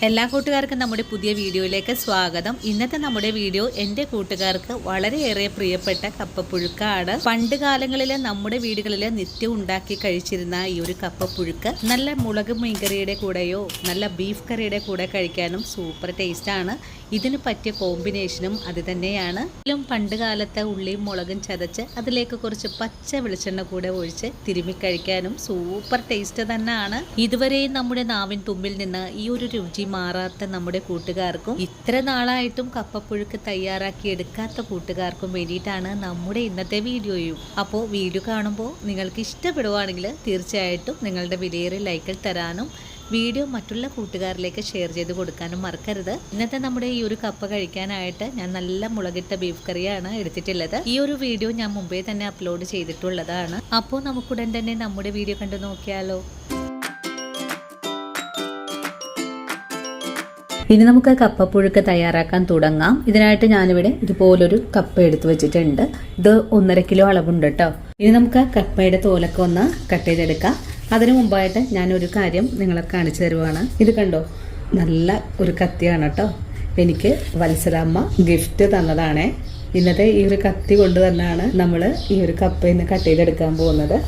എല്ലാ കൂട്ടുകാർക്കും നമ്മുടെ പുതിയ വീഡിയോയിലേക്ക് സ്വാഗതം. ഇന്നത്തെ നമ്മുടെ വീഡിയോ എൻ്റെ കൂട്ടുകാർക്ക് വളരെയേറെ പ്രിയപ്പെട്ട കപ്പപ്പുഴുക്കാണ്. പണ്ട് കാലങ്ങളിൽ നമ്മുടെ വീടുകളിൽ നിത്യം ഉണ്ടാക്കി കഴിച്ചിരുന്ന ഈ ഒരു കപ്പപ്പുഴുക്ക് നല്ല മുളക് മീൻകറിയുടെ കൂടെയോ നല്ല ബീഫ് കറിയുടെ കൂടെ കഴിക്കാനും സൂപ്പർ ടേസ്റ്റാണ്. ഇതിന് പറ്റിയ കോമ്പിനേഷനും അത് തന്നെയാണ്. പണ്ട് കാലത്തെ ഉള്ളിയും മുളകും ചതച്ച് അതിലേക്ക് കുറച്ച് പച്ച വെളിച്ചെണ്ണ കൂടെ ഒഴിച്ച് തിരുമ്മി കഴിക്കാനും സൂപ്പർ ടേസ്റ്റ് തന്നെയാണ്. ഇതുവരെയും നമ്മുടെ നാവിൻ തുമ്പിൽ നിന്ന് ഈ ഒരു രുചി മാറാത്ത നമ്മുടെ കൂട്ടുകാർക്കും ഇത്ര നാളായിട്ടും കപ്പപ്പുഴുക്ക് തയ്യാറാക്കി എടുക്കാത്ത കൂട്ടുകാർക്കും വേണ്ടിയിട്ടാണ് നമ്മുടെ ഇന്നത്തെ വീഡിയോയും. അപ്പോൾ വീഡിയോ കാണുമ്പോൾ നിങ്ങൾക്ക് ഇഷ്ടപ്പെടുവാണെങ്കിൽ തീർച്ചയായിട്ടും നിങ്ങളുടെ വിലയേറിയ ലൈക്കിൽ തരാനും വീഡിയോ മറ്റുള്ള കൂട്ടുകാരിലേക്ക് ഷെയർ ചെയ്ത് കൊടുക്കാനും മറക്കരുത്. ഇന്നത്തെ നമ്മുടെ ഈ ഒരു കപ്പ കഴിക്കാനായിട്ട് ഞാൻ നല്ല മുളകിട്ട ബീഫ് കറിയാണ് എടുത്തിട്ടുള്ളത്. ഈ ഒരു വീഡിയോ ഞാൻ മുമ്പേ തന്നെ അപ്ലോഡ് ചെയ്തിട്ടുള്ളതാണ്. അപ്പോൾ നമുക്കുടൻ തന്നെ നമ്മുടെ വീഡിയോ കണ്ടു നോക്കിയാലോ. ഇനി നമുക്ക് കപ്പപ്പുഴുക്ക് തയ്യാറാക്കാൻ തുടങ്ങാം. ഇതിനായിട്ട് ഞാനിവിടെ ഇതുപോലൊരു കപ്പ എടുത്തു വെച്ചിട്ടുണ്ട്. ഇത് 1.5 കിലോ അളവുണ്ട് കേട്ടോ. ഇനി നമുക്ക് കപ്പയുടെ തോലൊക്കെ ഒന്ന് കട്ട് ചെയ്തെടുക്കാം. അതിനു മുമ്പായിട്ട് ഞാനൊരു കാര്യം നിങ്ങളെ കാണിച്ചു തരുവാണ്. ഇത് കണ്ടോ, നല്ല ഒരു കത്തിയാണ് കേട്ടോ. എനിക്ക് വത്സലമ്മ ഗിഫ്റ്റ് തന്നതാണേ. ഇന്നത്തെ ഈ ഒരു കത്തി കൊണ്ട് തന്നെയാണ് നമ്മൾ ഈ ഒരു കപ്പയിൽ നിന്ന് കട്ട് ചെയ്തെടുക്കാൻ പോകുന്നത്.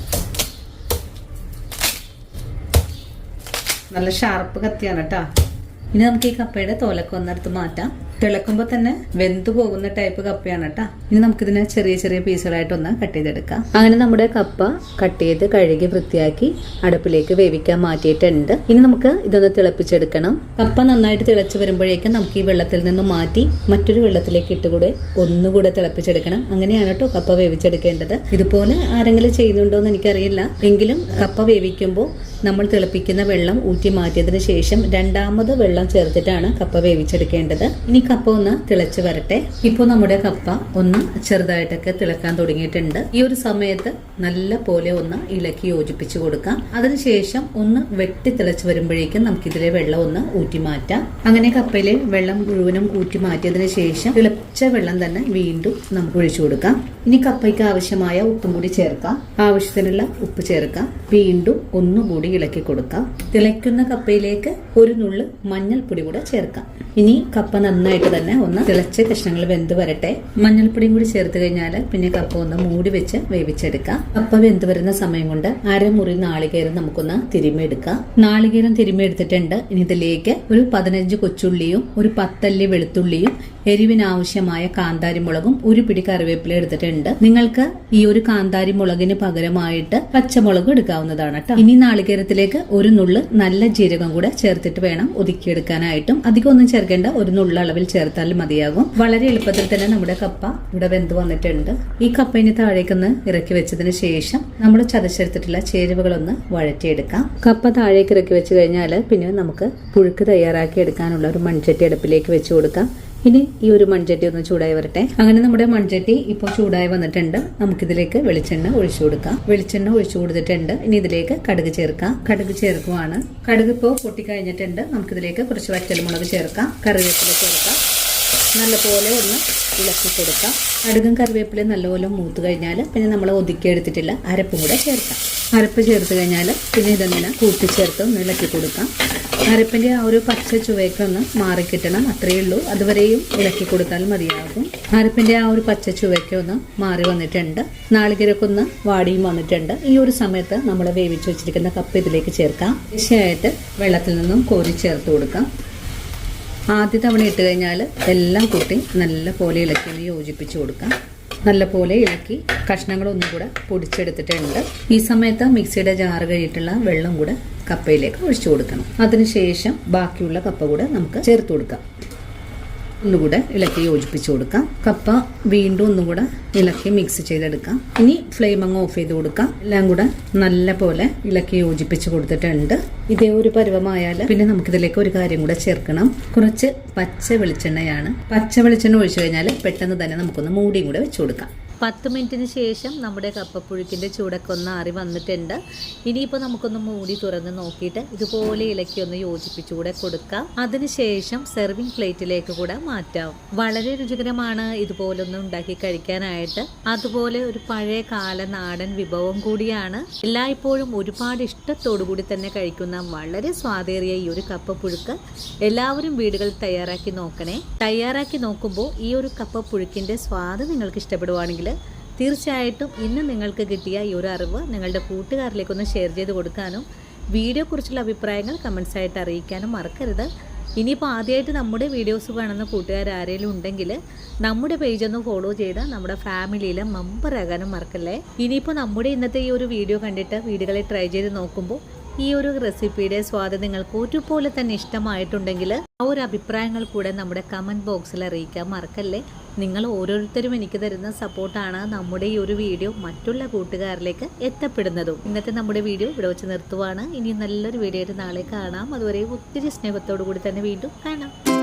നല്ല ഷാർപ്പ് കത്തിയാണ് കേട്ടോ. ഇനി നമുക്ക് ഈ കപ്പയുടെ തോലൊക്കെ ഒന്നെടുത്ത് മാറ്റാം. തിളക്കുമ്പോൾ തന്നെ വെന്തു പോകുന്ന ടൈപ്പ് കപ്പയാണ് കേട്ടോ. ഇനി നമുക്കിതിനെ ചെറിയ ചെറിയ പീസുകളായിട്ടൊന്ന് കട്ട് ചെയ്തെടുക്കാം. അങ്ങനെ നമ്മുടെ കപ്പ കട്ട് ചെയ്ത് കഴുകി വൃത്തിയാക്കി അടുപ്പിലേക്ക് വേവിക്കാൻ മാറ്റിയിട്ടുണ്ട്. ഇനി നമുക്ക് ഇതൊന്ന് തിളപ്പിച്ചെടുക്കണം. കപ്പ നന്നായിട്ട് തിളച്ച് വരുമ്പോഴേക്കും നമുക്ക് ഈ വെള്ളത്തിൽ നിന്ന് മാറ്റി മറ്റൊരു വെള്ളത്തിലേക്ക് ഇട്ടുകൂടെ ഒന്നുകൂടെ തിളപ്പിച്ചെടുക്കണം. അങ്ങനെയാണ് കേട്ടോ കപ്പ വേവിച്ചെടുക്കേണ്ടത്. ഇതുപോലെ ആരെങ്കിലും ചെയ്യുന്നുണ്ടോ എന്ന് എനിക്കറിയില്ല. എങ്കിലും കപ്പ വേവിക്കുമ്പോൾ നമ്മൾ തിളപ്പിക്കുന്ന വെള്ളം ഊറ്റി മാറ്റിയതിന് ശേഷം രണ്ടാമത് വെള്ളം ചേർത്തിട്ടാണ് കപ്പ വേവിച്ചെടുക്കേണ്ടത്. ഇനി കപ്പ ഒന്ന് തിളച്ച് വരട്ടെ. ഇപ്പോൾ നമ്മുടെ കപ്പ ഒന്ന് ചെറുതായിട്ടൊക്കെ തിളക്കാൻ തുടങ്ങിയിട്ടുണ്ട്. ഈ ഒരു സമയത്ത് നല്ല പോലെ ഒന്ന് ഇളക്കി യോജിപ്പിച്ചു കൊടുക്കാം. അതിനുശേഷം ഒന്ന് വെട്ടി തിളച്ച് വരുമ്പോഴേക്കും നമുക്കിതിലെ വെള്ളം ഒന്ന് ഊറ്റി മാറ്റാം. അങ്ങനെ കപ്പയിലെ വെള്ളം മുഴുവനും ഊറ്റി മാറ്റിയതിന് ശേഷം തിളച്ച വെള്ളം തന്നെ വീണ്ടും നമുക്ക് ഒഴിച്ചു കൊടുക്കാം. ഇനി കപ്പയ്ക്ക് ആവശ്യമായ ഉപ്പും കൂടി ചേർക്കാം. ആവശ്യത്തിനുള്ള ഉപ്പ് ചേർക്കാം. വീണ്ടും ഒന്നുകൂടി ഇളക്കി കൊടുക്കാം. തിളയ്ക്കുന്ന കപ്പയിലേക്ക് ഒരു നുള്ള് മഞ്ഞൾപ്പൊടി കൂടെ ചേർക്കാം. ഇനി കപ്പ നന്നായിട്ട് തന്നെ ഒന്ന് തിളച്ച കഷ്ണങ്ങൾ വെന്ത് വരട്ടെ. മഞ്ഞൾപ്പൊടിയും കൂടി ചേർത്ത് കഴിഞ്ഞാൽ പിന്നെ കപ്പ ഒന്ന് മൂടി വെച്ച് വേവിച്ചെടുക്കാം. കപ്പ വെന്ത് വരുന്ന സമയം കൊണ്ട് അരമുറി നാളികേരം നമുക്കൊന്ന് തിരുമ്മിയെടുക്കാം. നാളികേരം തിരുമ്മിയെടുത്തിട്ടുണ്ട്. ഇനി ഇതിലേക്ക് ഒരു 15 കൊച്ചുള്ളിയും ഒരു 10 അല്ലി വെളുത്തുള്ളിയും എരിവിനാവശ്യമായ കാന്താരി മുളകും ഒരു പിടി കറിവേപ്പില എടുത്തിട്ടുണ്ട്. നിങ്ങൾക്ക് ഈ ഒരു കാന്താരി മുളകിന് പകരമായിട്ട് പച്ചമുളക് എടുക്കാവുന്നതാണ് കേട്ടോ. ഇനി നാളികേരത്തിലേക്ക് ഒരു നുള്ള് നല്ല ജീരകം കൂടെ ചേർത്തിട്ട് വേണം ഒതുക്കിയെടുക്കാനായിട്ടും. അധികം ഒന്നും ചേർക്കേണ്ട, ഒരു നുള്ള അളവിൽ ചേർത്താലും മതിയാകും. വളരെ എളുപ്പത്തിൽ തന്നെ നമ്മുടെ കപ്പ ഇവിടെ വെന്ത് വന്നിട്ടുണ്ട്. ഈ കപ്പയിന് താഴേക്കൊന്ന് ഇറക്കി വെച്ചതിന് ശേഷം നമ്മൾ ചതച്ചെടുത്തിട്ടുള്ള ചേരുവകളൊന്ന് വഴറ്റിയെടുക്കാം. കപ്പ താഴേക്ക് ഇറക്കി വെച്ച് കഴിഞ്ഞാൽ പിന്നെ നമുക്ക് പുഴുക്ക് തയ്യാറാക്കി എടുക്കാനുള്ള ഒരു മൺചട്ടി അടുപ്പിലേക്ക് വെച്ച് കൊടുക്കാം. ഇനി ഈ ഒരു മൺചട്ടി ഒന്ന് ചൂടായി വരട്ടെ. അങ്ങനെ നമ്മുടെ മൺചട്ടി ഇപ്പോൾ ചൂടായി വന്നിട്ടുണ്ട്. നമുക്കിതിലേക്ക് വെളിച്ചെണ്ണ ഒഴിച്ചു കൊടുക്കാം. വെളിച്ചെണ്ണ ഒഴിച്ചു കൊടുത്തിട്ടുണ്ട്. ഇനി ഇതിലേക്ക് കടുക് ചേർക്കാം. കടുക് ചേർക്കുവാണ്. കടുക് ഇപ്പോൾ പൊട്ടിക്കഴിഞ്ഞിട്ടുണ്ട്. നമുക്കിതിലേക്ക് കുറച്ച് വറ്റൽമുളക് ചേർക്കാം. കറിവേപ്പില ചേർക്കാം. നല്ലപോലെ ഒന്ന് ഇളക്കി കൊടുക്കാം. കടുകും കറിവേപ്പിലയും നല്ലപോലെ മൂത്ത് കഴിഞ്ഞാൽ പിന്നെ നമ്മൾ ഒതുക്കിയെടുത്തിട്ടില്ല അരപ്പും കൂടെ ചേർക്കാം. അരപ്പ് ചേർത്ത് കഴിഞ്ഞാൽ പിന്നെ ഇതെല്ലാം കൂട്ടിച്ചേർത്ത് ഒന്ന് ഇളക്കി കൊടുക്കാം. അരപ്പിന്റെ ആ ഒരു പച്ച ചുവയ്ക്കൊന്ന് മാറിക്കിട്ടണം, അത്രയേ ഉള്ളൂ. അതുവരെയും ഇളക്കി കൊടുത്താൽ മതിയാകും. അരപ്പിന്റെ ആ ഒരു പച്ച ചുവയ്ക്കൊന്ന് മാറി വന്നിട്ടുണ്ട്. നാളികേരക്കൊന്ന് വാടിയും വന്നിട്ടുണ്ട്. ഈ ഒരു സമയത്ത് നമ്മൾ വേവിച്ച് വെച്ചിരിക്കുന്ന കപ്പ ഇതിലേക്ക് ചേർക്കാം. തീർച്ചയായിട്ട് വെള്ളത്തിൽ നിന്നും കോരി ചേർത്ത് കൊടുക്കാം. ആദ്യ തവണ ഇട്ട് കഴിഞ്ഞാൽ എല്ലാം കൂട്ടി നല്ല പോലെ ഇളക്കി യോജിപ്പിച്ച് കൊടുക്കാം. നല്ല പോലെ ഇളക്കി കഷ്ണങ്ങളൊന്നും കൂടെ പൊടിച്ചെടുത്തിട്ടുണ്ട്. ഈ സമയത്ത് മിക്സിയുടെ ജാറ് കഴിഞ്ഞിട്ടുള്ള വെള്ളം കൂടെ കപ്പയിലേക്ക് ഒഴിച്ചു കൊടുക്കണം. അതിനുശേഷം ബാക്കിയുള്ള കപ്പ കൂടെ നമുക്ക് ചേർത്ത് കൊടുക്കാം. ഒന്നുകൂടെ ഇളക്കി യോജിപ്പിച്ച് കൊടുക്കാം. കപ്പ വീണ്ടും ഒന്നുകൂടെ ഇളക്കി മിക്സ് ചെയ്തെടുക്കാം. ഇനി ഫ്ലെയിം അങ്ങ് ഓഫ് ചെയ്ത് കൊടുക്കാം. എല്ലാം കൂടെ നല്ല പോലെ ഇളക്കി യോജിപ്പിച്ച് കൊടുത്തിട്ടുണ്ട്. ഇതേ ഒരു പരുവമായാൽ പിന്നെ നമുക്കിതിലേക്ക് ഒരു കാര്യം കൂടെ ചേർക്കണം. കുറച്ച് പച്ച വെളിച്ചെണ്ണയാണ്. പച്ച വെളിച്ചെണ്ണ ഒഴിച്ചു കഴിഞ്ഞാൽ പെട്ടെന്ന് തന്നെ നമുക്കൊന്ന് മൂടിയും കൂടെ വെച്ച് കൊടുക്കാം. 10 മിനിറ്റിന് ശേഷം നമ്മുടെ കപ്പപ്പുഴുക്കിൻ്റെ ചൂടൊക്കെ ഒന്ന് ആറി വന്നിട്ടുണ്ട്. ഇനിയിപ്പോൾ നമുക്കൊന്ന് മൂടി തുറന്ന് നോക്കിയിട്ട് ഇതുപോലെ ഇളക്കി ഒന്ന് യോജിപ്പിച്ചുകൂടെ കൊടുക്കാം. അതിനുശേഷം സെർവിങ് പ്ലേറ്റിലേക്ക് കൂടെ മാറ്റാം. വളരെ രുചികരമാണ് ഇതുപോലൊന്ന് ഉണ്ടാക്കി കഴിക്കാനായിട്ട്. അതുപോലെ ഒരു പഴയ കാല നാടൻ വിഭവം കൂടിയാണ്. എല്ലായ്പ്പോഴും ഒരുപാട് ഇഷ്ടത്തോടു കൂടി തന്നെ കഴിക്കുന്ന വളരെ സ്വാദേറിയ ഈ ഒരു കപ്പപ്പുഴുക്ക് എല്ലാവരും വീടുകളിൽ തയ്യാറാക്കി നോക്കണേ. തയ്യാറാക്കി നോക്കുമ്പോൾ ഈ ഒരു കപ്പപ്പുഴുക്കിൻ്റെ സ്വാദ് നിങ്ങൾക്ക് ഇഷ്ടപ്പെടുവാണെങ്കിൽ തീർച്ചയായിട്ടും ഇന്ന് നിങ്ങൾക്ക് കിട്ടിയ ഈ ഒരു അറിവ് നിങ്ങളുടെ കൂട്ടുകാരിലേക്കൊന്ന് ഷെയർ ചെയ്ത് കൊടുക്കാനും വീഡിയോയെക്കുറിച്ചുള്ള അഭിപ്രായങ്ങൾ കമൻസായിട്ട് അറിയിക്കാനും മറക്കരുത്. ഇനിയിപ്പോൾ ആദ്യമായിട്ട് നമ്മുടെ വീഡിയോസ് കാണുന്ന കൂട്ടുകാർ ആരെങ്കിലും ഉണ്ടെങ്കിൽ നമ്മുടെ പേജൊന്ന് ഫോളോ ചെയ്ത് നമ്മുടെ ഫാമിലിയിലെ മെമ്പറാകാനും മറക്കല്ലേ. ഇനിയിപ്പോൾ നമ്മുടെ ഇന്നത്തെ ഈ ഒരു വീഡിയോ കണ്ടിട്ട് വീടുകളിൽ ട്രൈ ചെയ്ത് നോക്കുമ്പോൾ ഈ ഒരു റെസിപ്പിയുടെ സ്വാദ് നിങ്ങൾക്ക് ഒരുപോലെ തന്നെ ഇഷ്ടമായിട്ടുണ്ടെങ്കിൽ ആ ഒരു അഭിപ്രായങ്ങൾ കൂടെ നമ്മുടെ കമൻറ്റ് ബോക്സിൽ അറിയിക്കാൻ മറക്കല്ലേ. നിങ്ങൾ ഓരോരുത്തരും എനിക്ക് തരുന്ന സപ്പോർട്ടാണ് നമ്മുടെ ഈ ഒരു വീഡിയോ മറ്റുള്ള കൂട്ടുകാരിലേക്ക് എത്തപ്പെടുന്നതും. ഇന്നത്തെ നമ്മുടെ വീഡിയോ ഇവിടെ വെച്ച് നിർത്തുവാണ്. ഇനി നല്ലൊരു വീഡിയോ ആയിട്ട് നാളെ കാണാം. അതുവരെ ഒത്തിരി സ്നേഹത്തോടു കൂടി തന്നെ വീണ്ടും കാണാം.